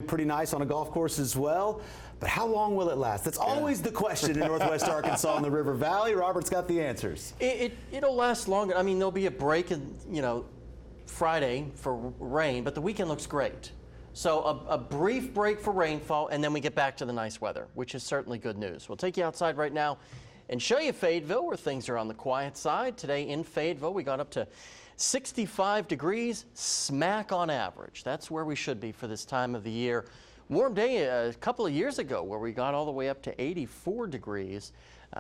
Pretty nice on a golf course as well, but how long will it last? That's always the question in Northwest Arkansas and the River Valley. Robert's got the answers. It'll last longer. I mean, there'll be a break in, Friday for rain, but the weekend looks great. So a brief break for rainfall, and then we get back to the nice weather, which is certainly good news. We'll take you outside right now and show you Fayetteville, where things are on the quiet side. Today in Fayetteville, we got up to 65 degrees, smack on average. That's where we should be for this time of the year. Warm day a couple of years ago where we got all the way up to 84 degrees.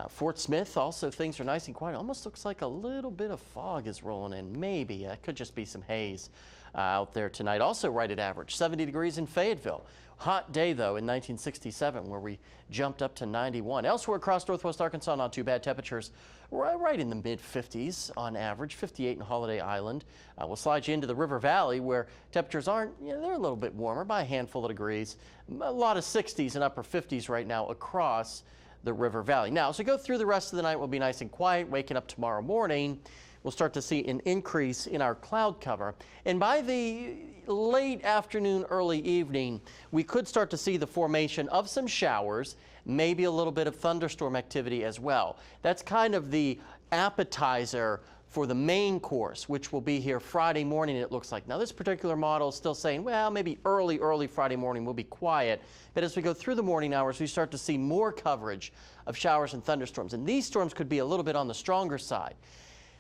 Fort Smith, also things are nice and quiet. Almost looks like a little bit of fog is rolling in. Maybe it could just be some haze out there tonight. Also right at average, 70 degrees in Fayetteville. Hot day though in 1967 where we jumped up to 91. Elsewhere across Northwest Arkansas, not too bad. Temperatures right in the mid 50s on average, 58 in Holiday Island. We'll slide you into the River Valley where temperatures aren't, they're a little bit warmer by a handful of degrees. A lot of 60s and upper 50s right now across the River Valley. Now, as we go through the rest of the night, we'll be nice and quiet. Waking up tomorrow morning, we'll start to see an increase in our cloud cover. And by the late afternoon, early evening, we could start to see the formation of some showers, maybe a little bit of thunderstorm activity as well. That's kind of the appetizer for the main course, which will be here Friday morning, it looks like. Now, this particular model is still saying, well, maybe early Friday morning will be quiet. But as we go through the morning hours, we start to see more coverage of showers and thunderstorms. And these storms could be a little bit on the stronger side.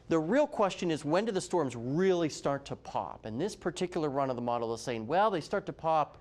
The real question is, when do the storms really start to pop? And this particular run of the model is saying, well, they start to pop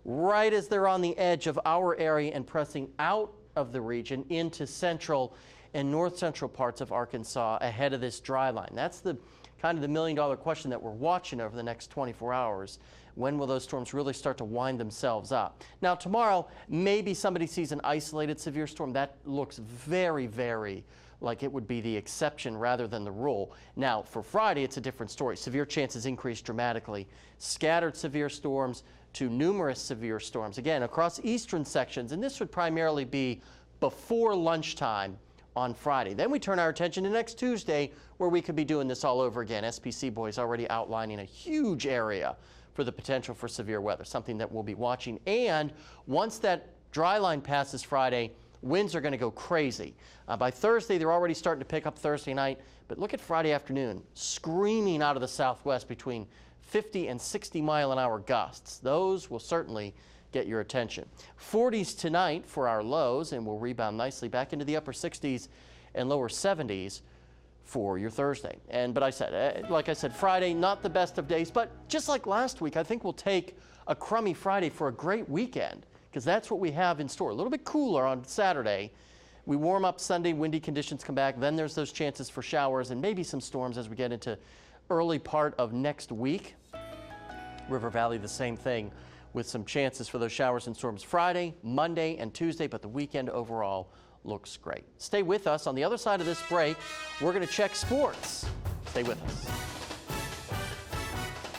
right as they're on the edge of our area and pressing out of the region into central and north central parts of Arkansas ahead of this dry line. That's the kind of the million-dollar question that we're watching over the next 24 hours. When will those storms really start to wind themselves up? Now, tomorrow, maybe somebody sees an isolated severe storm. That looks very, very like it would be the exception rather than the rule. Now, for Friday, it's a different story. Severe chances increase dramatically. Scattered severe storms to numerous severe storms, again, across eastern sections, and this would primarily be before lunchtime on Friday. Then we turn our attention to next Tuesday, where we could be doing this all over again. SPC boys already outlining a huge area for the potential for severe weather, something that we'll be watching. And once that dry line passes Friday, winds are going to go crazy. By Thursday, they're already starting to pick up Thursday night, but look at Friday afternoon, screaming out of the southwest between 50 and 60 mile an hour gusts. Those will certainly get your attention. 40s tonight for our lows, and we'll rebound nicely back into the upper 60s and lower 70s for your Thursday. But like I said, Friday, not the best of days, but just like last week, I think we'll take a crummy Friday for a great weekend, because that's what we have in store. A little bit cooler on Saturday. We warm up Sunday, windy conditions come back, then there's those chances for showers and maybe some storms as we get into early part of next week. River Valley, the same thing, with some chances for those showers and storms Friday, Monday, and Tuesday, but the weekend overall looks great. Stay with us. On the other side of this break, we're going to check sports. Stay with us.